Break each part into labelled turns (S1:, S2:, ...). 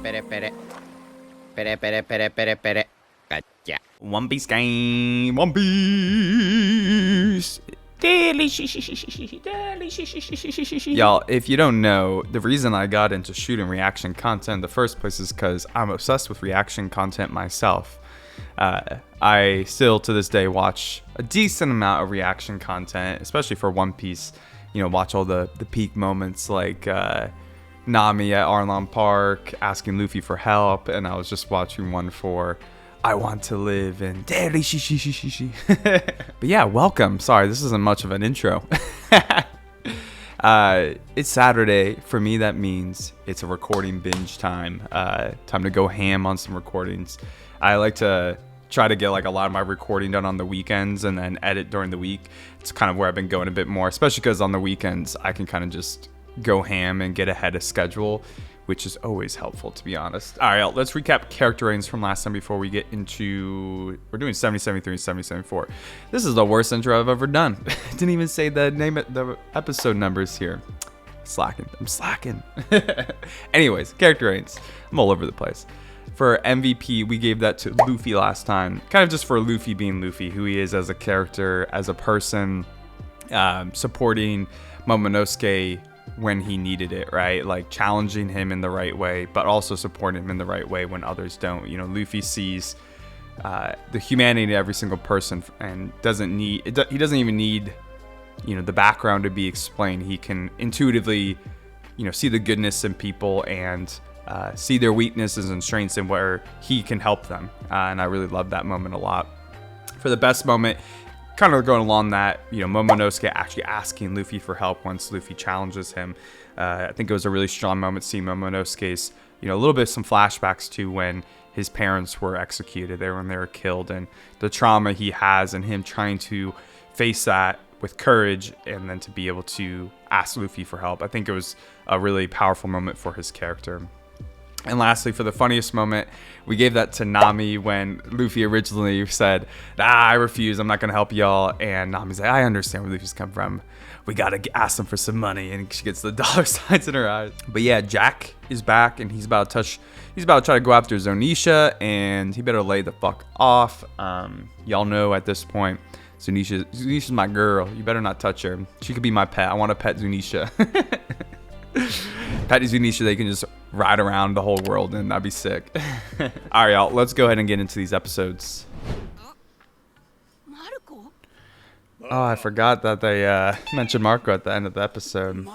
S1: pere, pere. Pere, pere, pere, pere, pere. Gotcha. One Piece game. One Piece. Y'all, if you don't know, the reason I got into shooting reaction content in the first place is because I'm obsessed with reaction content myself. I still to this day watch a decent amount of reaction content, especially for One Piece. You know, watch all the peak moments like Nami at Arlong Park asking Luffy for help, and I was just watching one for I Want to Live and but yeah, welcome. Sorry, this isn't much of an intro. It's Saturday. For me, that means it's a recording binge time. Time to go ham on some recordings. I like to try to get like a lot of my recording done on the weekends and then edit during the week. It's kind of where I've been going a bit more, especially because on the weekends I can kind of just go ham and get ahead of schedule, which is always helpful, to be honest. All right, let's recap character ratings from last time before we get into... We're doing 7073 and 7074. This is the worst intro I've ever done. Didn't even say the episode numbers here. I'm slacking. Anyways, character ratings. I'm all over the place. For MVP, we gave that to Luffy last time. Kind of just for Luffy being Luffy, who he is as a character, as a person, supporting Momonosuke when he needed it, right? Like challenging him in the right way, but also supporting him in the right way when others don't. You know, Luffy sees the humanity in every single person and he doesn't even need, you know, the background to be explained. He can intuitively, you know, see the goodness in people and see their weaknesses and strengths and where he can help them. And I really love that moment a lot. For the best moment, kind of going along that, you know, Momonosuke actually asking Luffy for help once Luffy challenges him. I think it was a really strong moment seeing Momonosuke's, you know, a little bit some flashbacks to when his parents were executed, when they were killed, and the trauma he has and him trying to face that with courage and then to be able to ask Luffy for help. I think it was a really powerful moment for his character. And lastly, for the funniest moment, we gave that to Nami when Luffy originally said, I refuse, I'm not going to help y'all. And Nami's like, I understand where Luffy's come from. We got to ask him for some money. And she gets the dollar signs in her eyes. But yeah, Jack is back and he's about to try to go after Zunesha, and he better lay the fuck off. Y'all know at this point, Zunesha's my girl. You better not touch her. She could be my pet. I want to pet Zunesha. Pet Zunesha, they can just ride around the whole world and that'd be sick. All right, y'all, let's go ahead and get into these episodes. Oh, I forgot that they mentioned Marco at the end of the episode.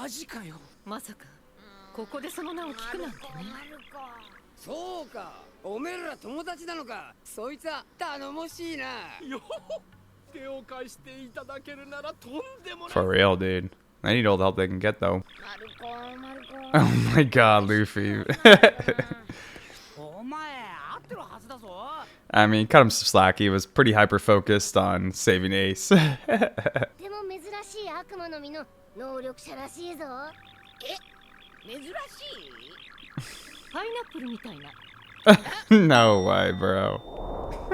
S1: For real, dude. I need all the help they can get, though. Oh my god, Luffy. I mean, cut him some slack. He was pretty hyper-focused on saving Ace. No way, bro.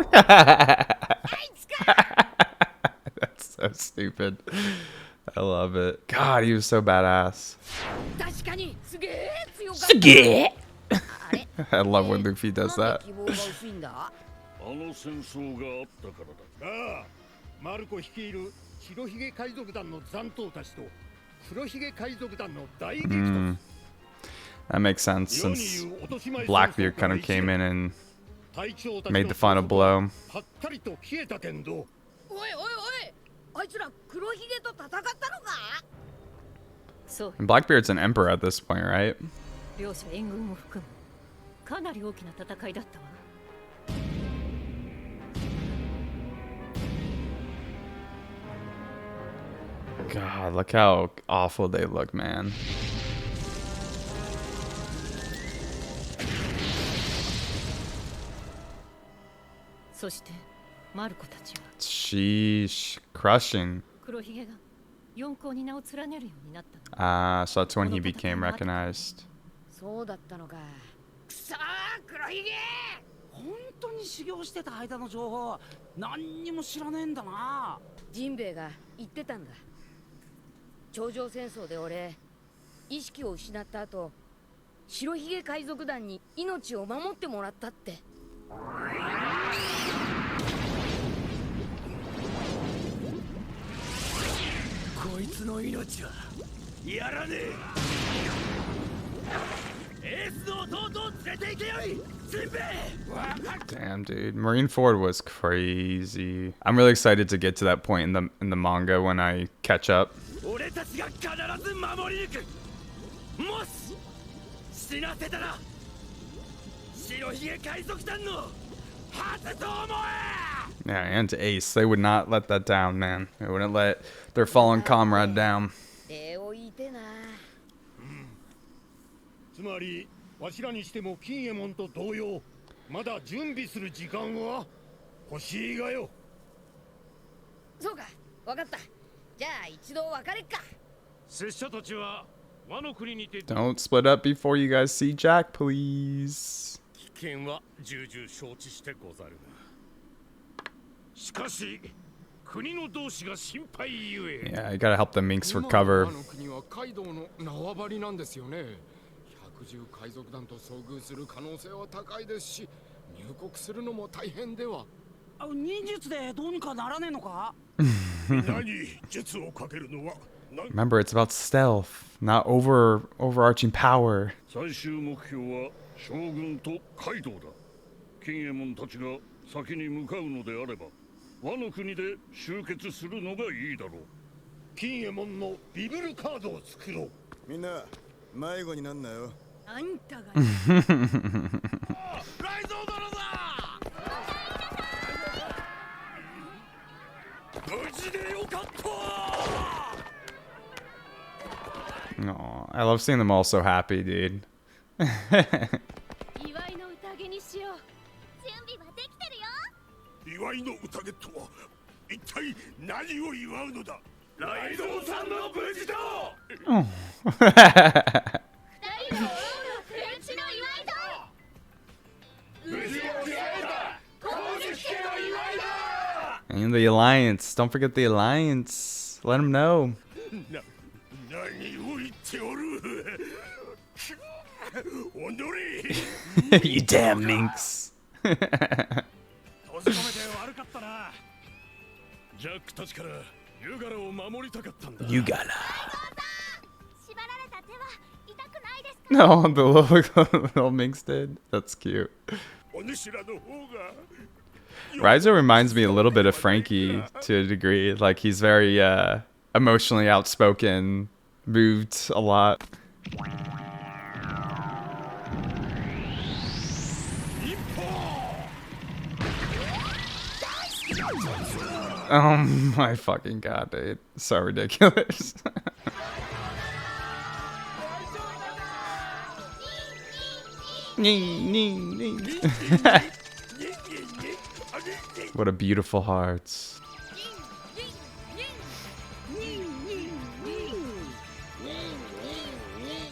S1: That's so stupid. I love it. God, he was so badass. I love when Luffy does that. That makes sense since Blackbeard kind of came in and made the final blow. And Blackbeard's an emperor at this point, right? God, look how awful they look, man. Sheesh, crushing. So that's when he became recognized.
S2: 白ひげ海賊団に命を守ってもらったって。
S3: こいつの命はやらねえ。エースの弟を連れて行けよい、ジンベエ。
S1: Damn, dude. Marineford was crazy. I'm really excited to get to that point in the manga when I catch up.
S3: 俺たちが必ず守り抜く。もし死なせたら白ひげ海賊団の初と思え。
S1: Yeah, and to Ace. They would not let that down, man. They wouldn't let their fallen comrade down.
S2: 礼を言いてな。
S4: つまりわしらにしても金右衛門と同様、まだ準備する時間は欲しいがよ。
S2: そうか、わかった。じゃあ一度別れっか。
S4: 拙者たちは和の国にて
S1: Don't split up before you guys see Jack, please.
S4: 危険は重々承知してござるが、しかし国の同志が心配ゆえ。
S1: Yeah, you gotta help the minks recover.
S5: 和の国はカイドウの縄張りなんですよね。百獣海賊団と遭遇する可能性は高いですし、入国するのも大変では。
S3: 忍術でどうにかならねえのか。
S4: 何術をかけるのは。
S1: Remember, it's about stealth, not overarching power.
S4: 最終目標は将軍とカイドウだ。金右衛門たちが先に向かうのであれば、和の国で集結するのがいいだろう。金右衛門のビブルカードを作ろう。
S6: みんな迷子になんなよ。
S2: あんたが。
S4: ライゾー殿だ。無事でよかった。
S1: No, I love seeing them all so happy, dude.
S2: 祝いの宴にしよう。準備はできてるよ。
S4: 祝いの宴とは一体何を祝うのだ。ライゾーさんの無事だ。
S2: 二人の天地の祝いだ。
S4: 無事を決めた光月家の祝いだ。
S1: And the alliance. Don't forget the alliance. Let them know.
S4: 何を言っておる。おのれ。
S1: You damn minks.
S4: 閉じ込めて悪かったな。ジャックたちからユガラを守りたかったんだ。
S1: You gotta.
S2: 縛られた手は痛くないですか。
S1: No, the little minks did. That's cute.
S4: お主らの方が。
S1: Rizo reminds me a little bit of Frankie to a degree. Like he's very emotionally outspoken, moved a lot. Oh my fucking god, dude. So ridiculous. What a beautiful heart.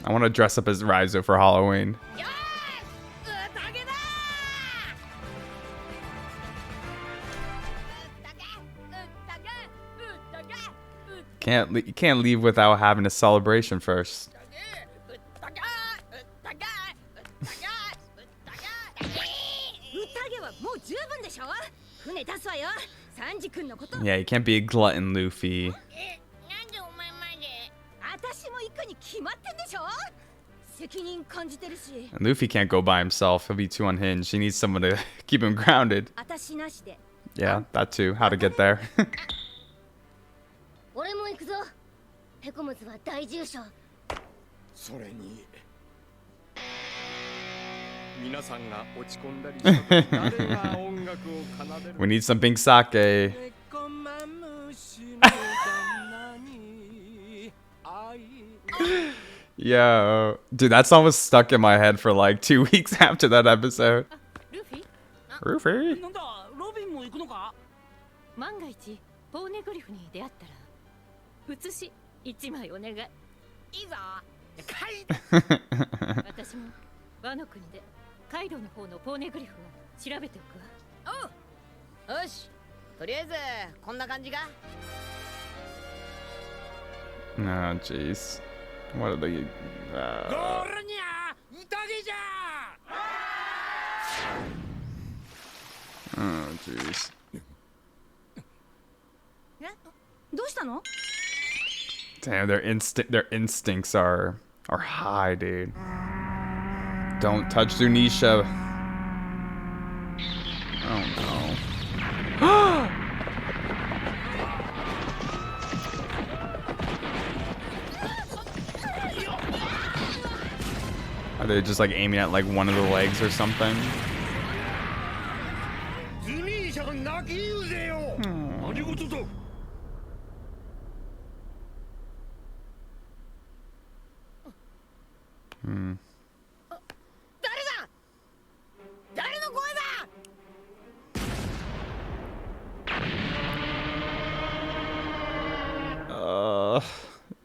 S1: I want to dress up as Rizo for Halloween. You can't leave without having a celebration first. Yeah, you can't be a glutton, Luffy. And Luffy can't go by himself. He'll be too unhinged. He needs someone to keep him grounded. Yeah, that too. How to get there.
S2: 俺も行くぞ。ペコムズは大重賞。
S5: それに皆さんが落ち込んだりした時誰が音楽を奏でる。
S1: We need some pink sake. Yo, dude, that song was stuck in my head for like 2 weeks after that episode.
S2: ルフィ？
S1: Luffy?
S3: なんだ、ロビンも行くのか。
S2: 万が一ポーネグリフに出会ったら写し1枚お願い。いいぞ。私もワノ国でカイドウの方のポーネグリフを調べておくわ。おう。よし。とりあえずこんな感じか。
S1: Oh, jeez. What are they?
S3: ゴールにゃ歌
S1: Oh, jeez.
S2: えどうしたの
S1: Damn, their instincts are high, dude. Don't touch Zunesha. Oh no. Are they just like aiming at like one of the legs or something?
S3: ズニーシャが泣き言うぜよ。何事だ。
S2: 誰だ誰の声だ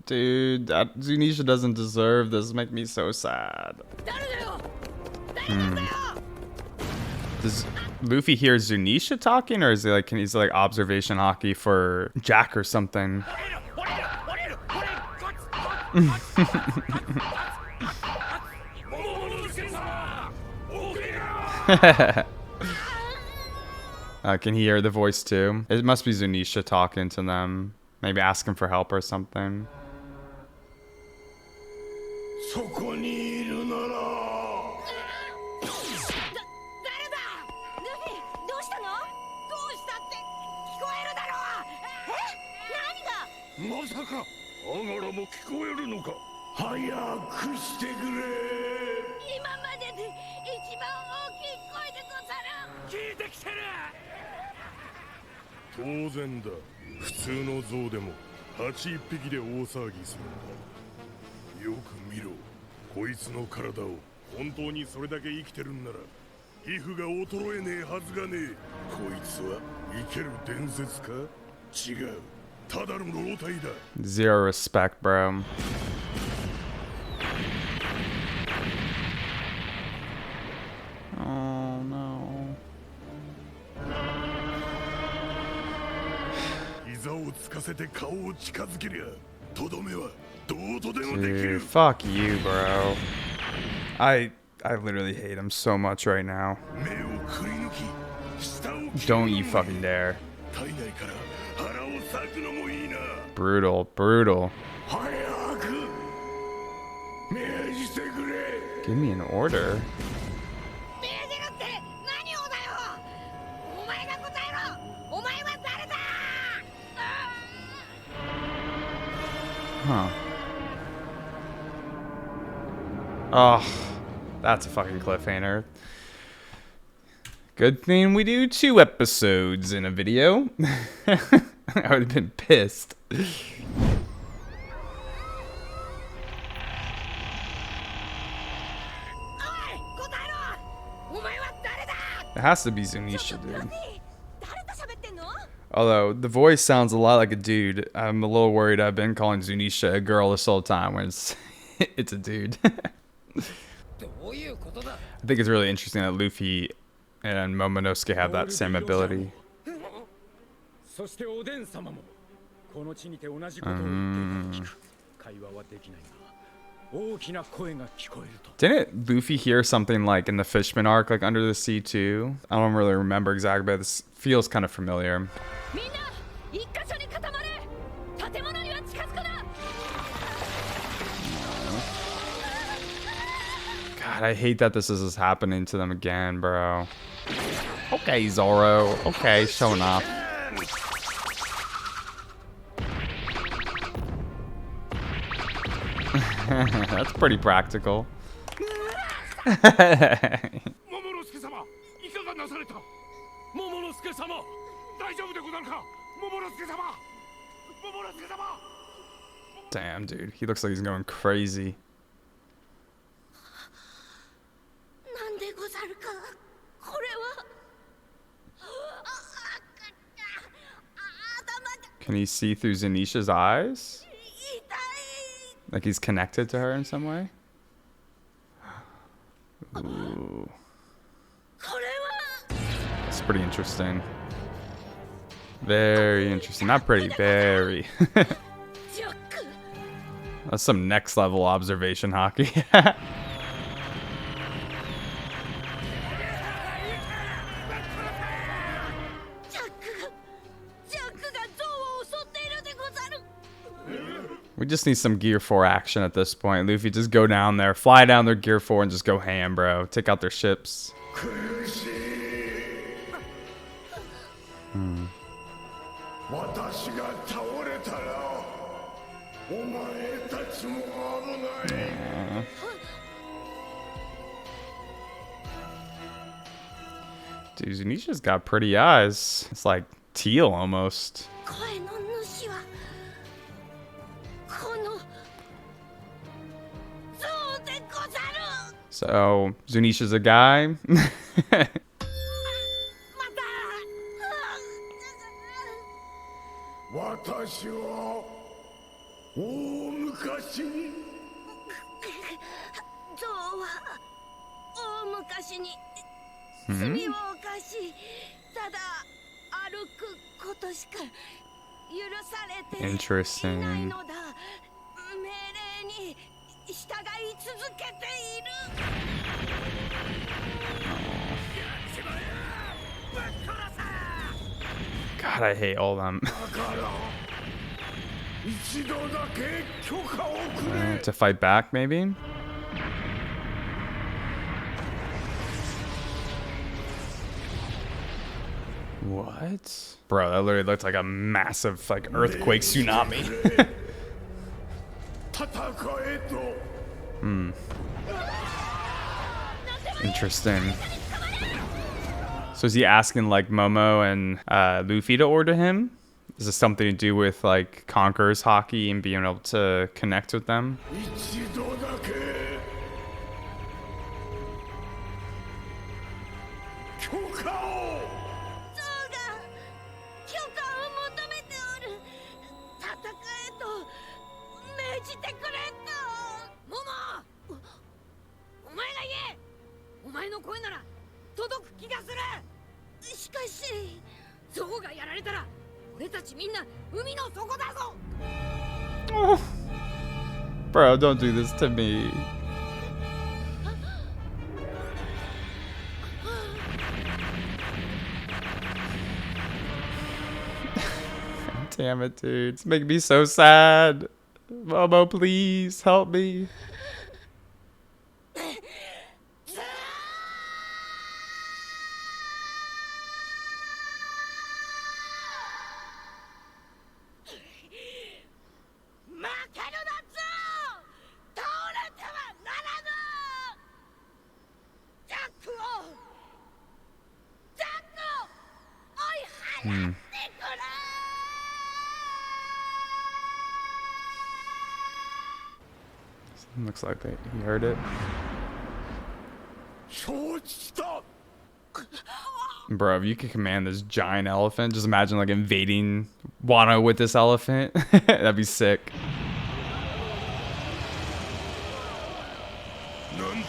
S1: Dude, that Zunesha doesn't deserve this. Make me so sad.
S2: 誰だよ誰なんだよ
S1: Does Luffy hear Zunesha talking, or is he like, he's like observation hockey for Jack or something? Can he hear the voice too? It must be Zunesha talking to them. Maybe asking for help or something.
S4: そこにいるなら
S2: 誰だルフィどうしたのどうしたって聞こえるだろう何が
S4: まさかアガラも聞こえるのか早くしてくれ
S2: 今までで一番大きい声でござる
S3: 聞いてきてる。
S4: 当然だ普通の象でも蜂一匹で大騒ぎするんだよく見ろこいつの体を本当にそれだけ生きてるんなら皮膚が衰えねえはずがねえこいつは生ける伝説か違うただの老体だ
S1: Zero respect, bro. Oh no.
S4: 膝をつかせて顔を近づけりゃとどめはどうとでもでき
S1: Dude,
S4: る
S1: fuck you, bro. I literally hate him so much right now.
S4: 目をくり抜き下を切る
S1: Don't you fucking dare.
S4: 体内から腹を裂くのもいいな
S1: Brutal, brutal.
S4: 早く命じてくれ
S1: Give me an order.
S2: 命じるって何をだよお前が答えろお前は誰だ
S1: Huh. Oh, that's a fucking cliffhanger. Good thing we do 2 episodes in a video. I would have been pissed.
S2: おい答えろお前は誰だ
S1: It has to be Zunesha, dude.
S2: 誰と喋ってんの
S1: Although the voice sounds a lot like a dude, I'm a little worried I've been calling Zunesha a girl this whole time when it's it's a dude.
S3: どういうことだ。
S1: I think it's really interesting that Luffy and Momonosuke have that same ability.
S3: そしておでん様もこの地にて同じことを言っていたと聞く。会話はできないが大きな声が聞こえると。
S1: Didn't Luffy hear something like in the Fishman arc, like under the sea too? I don't really remember exactly, but this feels kind of familiar.
S2: みんな一箇所に固まれ建物には近づくな
S1: God, I hate that this is happening to them again, bro. Okay, Zoro. Okay, showing off. That's pretty practical.
S4: 桃之助様いかがなされた
S3: 桃之助様。
S4: 大丈夫でござるか桃之助様桃之助様
S1: Damn, dude. He looks like he's going crazy.
S2: なんでござるかこれは
S1: Can he see through Zunesha's eyes?
S2: 痛い
S1: Like he's connected to her in some way? Ooh.
S2: これは
S1: It's pretty interesting. Very interesting. Not pretty, very.
S2: ジョック
S1: That's some next level observation hockey. We just need some Gear 4 action at this point. Luffy, just go down there, fly down their Gear 4 and just go ham, bro. Take out their ships.
S4: 私が倒れたらお前たちも危ない
S1: Dude, Zunesha's got pretty eyes. It's like teal almost.
S2: 声の主はこの象でござる。
S1: So, Zunesha's a guy.
S2: また。
S4: 私は大昔に
S2: 象は大昔に罪を犯し、ただ歩くことしか許されていない
S1: Interesting.
S2: のだ。命令に従い続けている。
S1: God, I hate all them.
S4: 一度だけ許可をくれ
S1: To fight back, maybe? What? Bro, that literally looked like a massive like earthquake tsunami.
S4: 戦えと
S1: Interesting. So is he asking like Momo and Luffy to order him? Is this something to do with like Conqueror's hockey and being able to connect with them?
S4: 一度だけ許可を
S2: 象が許可を求めておる。戦えと命じてくれと。モモ、お前が言え。お前の声なら届く気がする。しかし象がやられたら俺たちみんな海の底だぞ。
S1: Oh. Bro, don't do this to me. Damn it, dude. It's making me so sad. Momo, please help me. Looks like he heard it.
S4: 承知した
S1: Bro, if you could command this giant elephant, just imagine like invading Wano with this elephant. That'd be sick.
S4: なんだ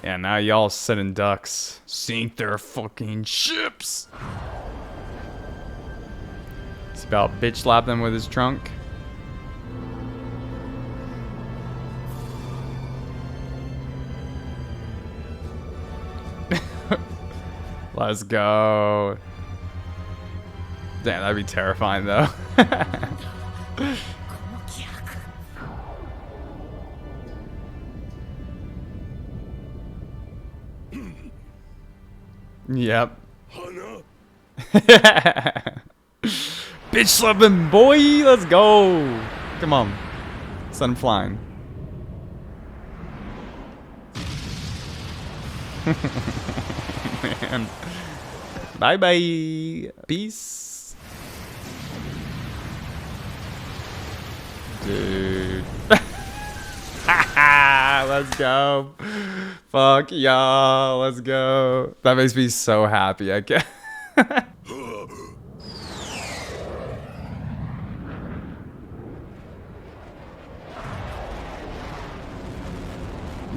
S1: Yeah, now y'all sitting ducks. Sink their fucking ships. He's about bitch slap them with his trunk. Let's go. Damn, that'd be terrifying though. Yep.
S4: 花
S1: Bitch slap him, boy. Let's go. Come on. Send him flying. Man. Bye bye. Peace. Dude. Let's go. Fuck y'all. Let's go. That makes me so happy. I can't.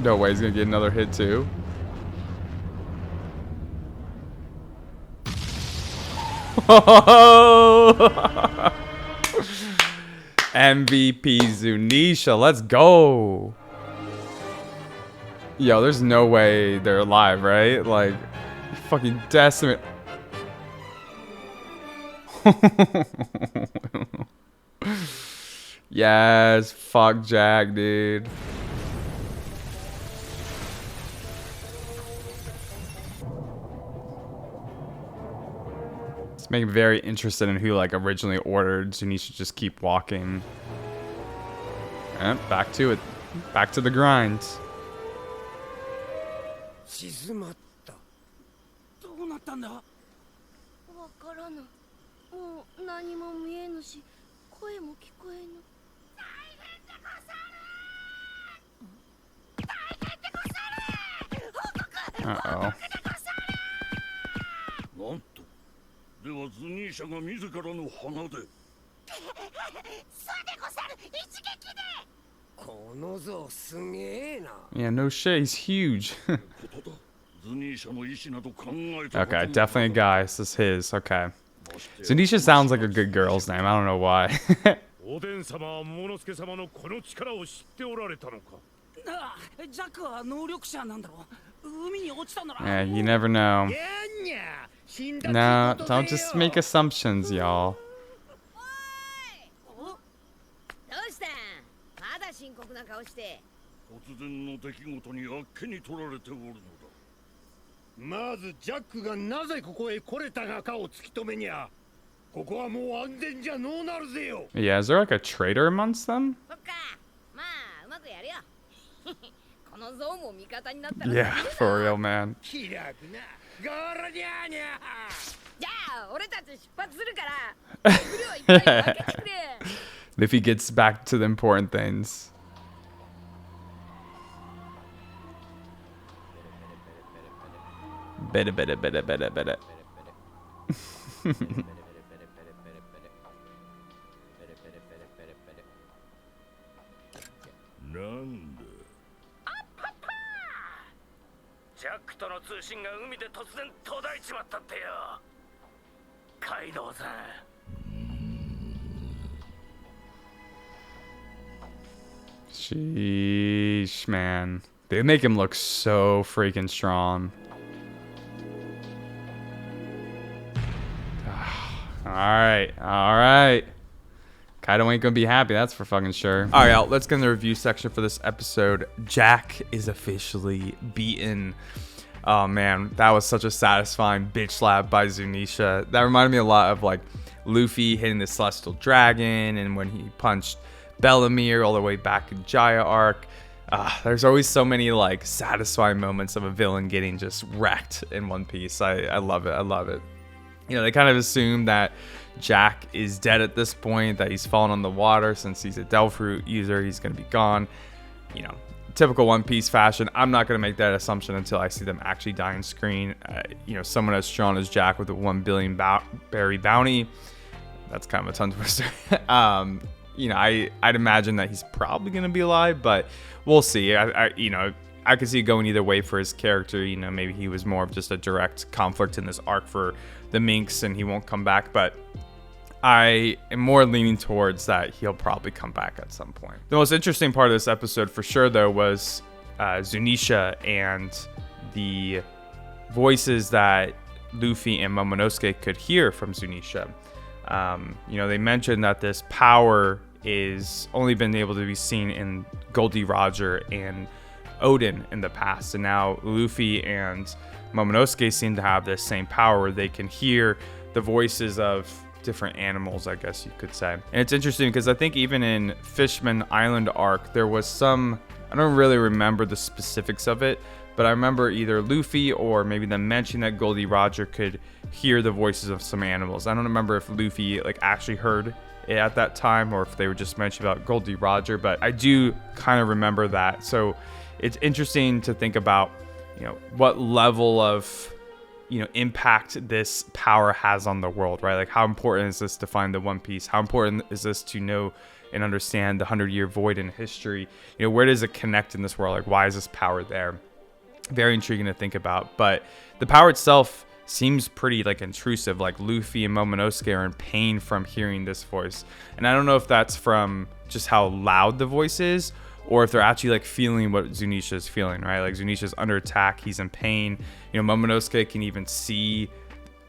S1: No way he's gonna get another hit too. MVP Zunesha, let's go. Yo, there's no way they're alive, right? Like, fucking decimate. Yes, fuck Jack, dude. It's making me very interested in who like originally ordered Zunesha just keep walking. And back to it. Back to the grind.
S3: 静まった。どうなったんだ。
S2: わからぬ。もう何も見えぬし、声も聞こえぬ。大変でござる。大変でござる。報告。
S1: Uh-oh.
S4: なんと。ではズニーシャが自らの鼻で。
S2: そうでござる。一撃で。
S3: この像すげえな。
S1: Yeah, no shit, he's huge.
S4: ことだ。ズニーシャの意志など考えたこと
S1: Okay,
S4: も
S1: definitely a guy. This is his. Okay. Zunesha sounds like a good girl's name. I don't know why.
S4: おでん様はモノスケ様のこの力を知っておられたのか。
S3: ジャックは能力者なんだろう。海に落ちたんだろ。
S1: Yeah, you never know.
S3: やんにゃ。死んだ
S1: No,
S3: ってことで
S1: don't just make assumptions, y'all.
S2: どうしたまだ深刻な顔して。
S4: 突然の出来事にあっけに取られておるのだ。
S7: まずジャックがなぜここへ来れたがかを突き止めにゃ。ここはもう安全じゃのうなるぜよ。
S1: Yeah, is there like a traitor amongst them?
S2: そっか。まあうまくやるよ。この像も味方になったら。
S1: Yeah, for real, man.
S7: 気楽な。ゴロニャーニャ
S2: じゃあ俺たち出発するから。食料いっぱい分けてくれ。
S1: Luffy gets back to the important things. Bit it.
S4: なんだ。
S3: ジャックとの通信が海で突然途絶えちまったってよ。カイドウさん。
S1: Sheesh, man. They make him look so freaking strong. Alright. Kaido ain't gonna be happy, that's for fucking sure. Alright, y'all, let's get in the review section for this episode. Jack is officially beaten. Oh man, that was such a satisfying bitch slap by Zunesha. That reminded me a lot of like Luffy hitting the Celestial Dragon and when he punched Bellamere all the way back in Jaya arc. There's always so many like satisfying moments of a villain getting just wrecked in One Piece. I love it. You know, they kind of assume that Jack is dead at this point, that he's fallen on the water since he's a Delph user, he's going to be gone. You know, typical One Piece fashion. I'm not going to make that assumption until I see them actually die on screen. You know, someone as strong as Jack with a 1 billion berry bounty, that's kind of a tongue twister. You know, I'd imagine that he's probably going to be alive, but we'll see. You know, I could see it going either way for his character. You know, maybe he was more of just a direct conflict in this arc for the Minks and he won't come back, but I am more leaning towards that he'll probably come back at some point. The most interesting part of this episode for sure, though, was Zunesha and the voices that Luffy and Momonosuke could hear from Zunesha. You know, they mentioned that this power is only been able to be seen in Goldie Roger and Odin in the past, and now Luffy and Momonosuke seem to have this same power where they can hear the voices of different animals, I guess you could say. And it's interesting because I think even in Fishman Island arc, there was some, I don't really remember the specifics of it, but I remember either Luffy or maybe them mentioning that Goldie Roger could hear the voices of some animals. I don't remember if Luffy like actually heard it at that time or if they were just mentioning about Goldie Roger, but I do kind of remember that. So it's interesting to think about, you know, what level of, you know, impact this power has on the world, right? Like how important is this to find the One Piece? How important is this to know and understand the 100-year void in history? You know, where does it connect in this world? Like why is this power there? Very intriguing to think about, but the power itself seems pretty like intrusive. Like Luffy and Momonosuke are in pain from hearing this voice, and I don't know if that's from just how loud the voice is or if they're actually like feeling what Zunesha is feeling, right? Like Zunesha's under attack, he's in pain. You know, Momonosuke can even see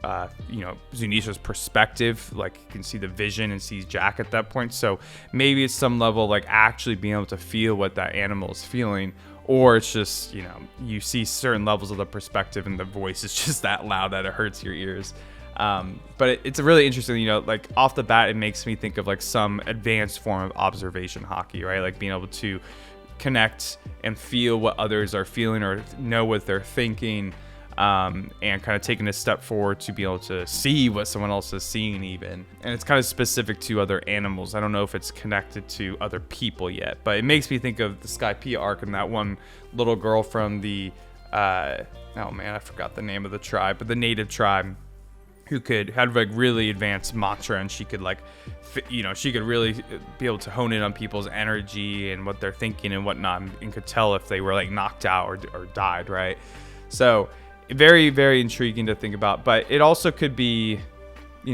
S1: Zunesha's perspective. Like, you can see the vision and sees Jack at that point. So maybe it's some level of like actually being able to feel what that animal is feeling, or it's just, you see certain levels of the perspective and the voice is just that loud that it hurts your ears. But it's a really interesting, like off the bat, it makes me think of like some advanced form of observation hockey, right? Like being able to connect and feel what others are feeling or know what they're thinking, and kind of taking a step forward to be able to see what someone else is seeing even. And it's kind of specific to other animals. I don't know if it's connected to other people yet, but it makes me think of the Skypiea arc and that one little girl from the, I forgot the name of the tribe, but the native tribe, who had like really advanced mantra, and she could she could really be able to hone in on people's energy and what they're thinking and whatnot, and could tell if they were like knocked out or died, right? So very, very intriguing to think about. But it also could be,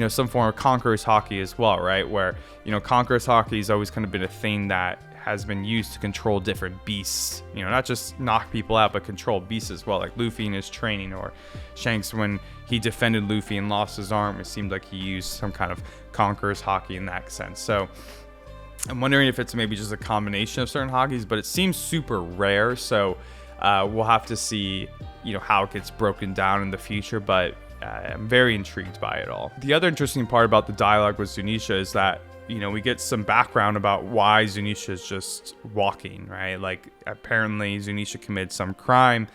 S1: some form of conqueror's hockey as well, right? Where, conqueror's hockey has always kind of been a thing that has been used to control different beasts, not just knock people out, but control beasts as well, like Luffy in his training, or Shanks when he defended Luffy and lost his arm. It seemed like he used some kind of conqueror's hockey in that sense. So I'm wondering if it's maybe just a combination of certain hockeys, but it seems super rare. So we'll have to see, how it gets broken down in the future, but I'm very intrigued by it all. The other interesting part about the dialogue with Zunesha is that, we get some background about why Zunesha is just walking, right? Like, apparently Zunesha committed some crime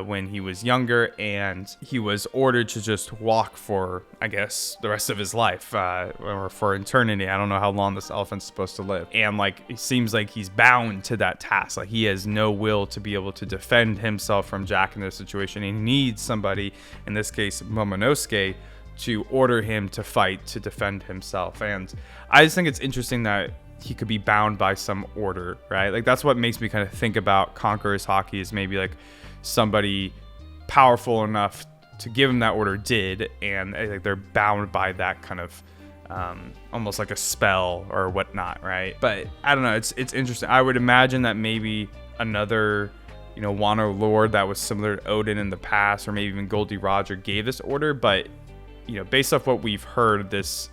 S1: when he was younger, and he was ordered to just walk for, I guess, the rest of his life, or for eternity. I don't know how long this elephant's supposed to live. And like, it seems like he's bound to that task. Like, he has no will to be able to defend himself from Jack in this situation. He needs somebody, in this case Momonosuke, to order him to fight to defend himself. And I just think it's interesting that he could be bound by some order, right? Like, that's what makes me kind of think about conqueror's hockey, is maybe like somebody powerful enough to give him that order did, and like they're bound by that kind of almost like a spell or whatnot, right? But I don't know, it's interesting. I would imagine that maybe another Wano lord that was similar to Odin in the past, or maybe even Goldie Roger, gave this order. But based off what we've heard, this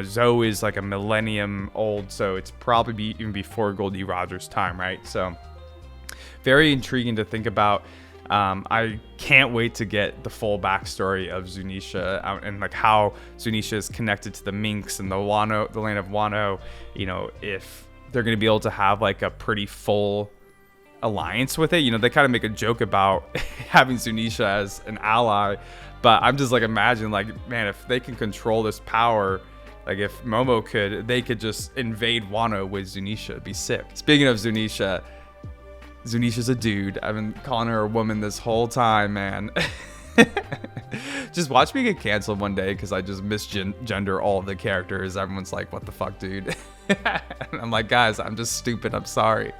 S1: Zoe is like a millennium old, so it's probably even before Goldie Roger's time, right? So very intriguing to think about. I can't wait to get the full backstory of Zunesha, and like how Zunesha is connected to the Minks and the land of Wano. If they're going to be able to have like a pretty full alliance with it. They kind of make a joke about having Zunesha as an ally, but I'm just like, imagine, like, man, if they can control this power, like if Momo could, they could just invade Wano with Zunesha. It'd be sick. Speaking of Zunesha's a dude. I've been calling her a woman this whole time, man. Just watch me get canceled one day because I just misgender all of the characters. Everyone's like, what the fuck, dude? And I'm like, guys, I'm just stupid. I'm sorry.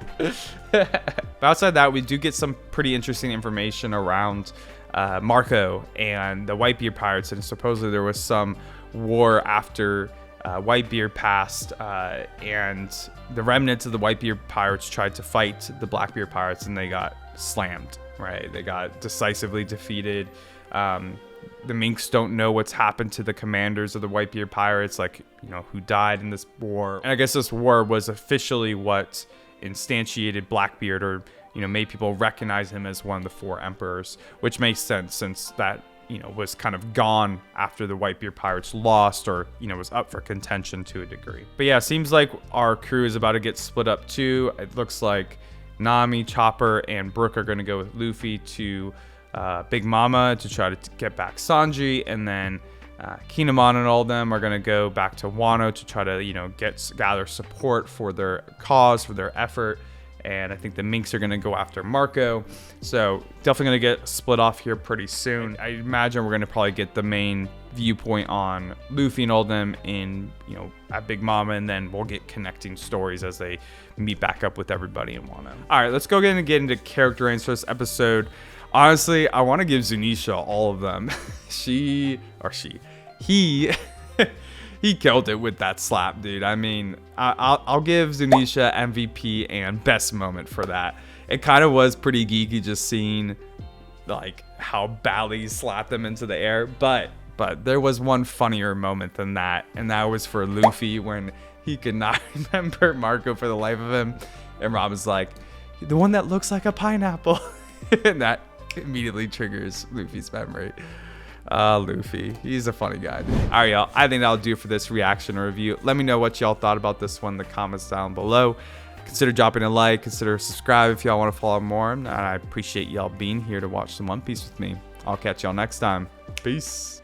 S1: But outside that, we do get some pretty interesting information around Marco and the Whitebeard pirates. And supposedly there was some war after Whitebeard passed, and the remnants of the Whitebeard pirates tried to fight the Blackbeard pirates, and they got slammed, right? They got decisively defeated. The Minks don't know what's happened to the commanders of the Whitebeard pirates, like, who died in this war. And I guess this war was officially what instantiated Blackbeard, or, made people recognize him as one of the four emperors, which makes sense since that, was kind of gone after the Whitebeard pirates lost, or, was up for contention to a degree. But yeah, seems like our crew is about to get split up too. It looks like Nami, Chopper, and Brook are going to go with Luffy to Big Mama to try to get back Sanji, and then Kinemon and all of them are going to go back to Wano to try to, gather support for their cause, for their effort. And I think the Minks are going to go after Marco. So definitely going to get split off here pretty soon. I imagine we're going to probably get the main viewpoint on Luffy and all of them in, at Big Mama, and then we'll get connecting stories as they meet back up with everybody in Wano. All right, let's go ahead and get into character names for this episode. Honestly, I want to give Zunesha all of them. He killed it with that slap, dude. I mean, I'll give Zunesha MVP and best moment for that. It kind of was pretty geeky just seeing, like, how badly he slapped him into the air. But there was one funnier moment than that, and that was for Luffy when he could not remember Marco for the life of him, and Robin's like, the one that looks like a pineapple. And that immediately triggers Luffy's memory. Luffy, he's a funny guy, dude. All right, y'all, I think that'll do for this reaction review. Let me know what y'all thought about this one in the comments down below. Consider dropping a like, consider subscribe if y'all want to follow more, and I appreciate y'all being here to watch some One Piece with me. I'll catch y'all next time. Peace.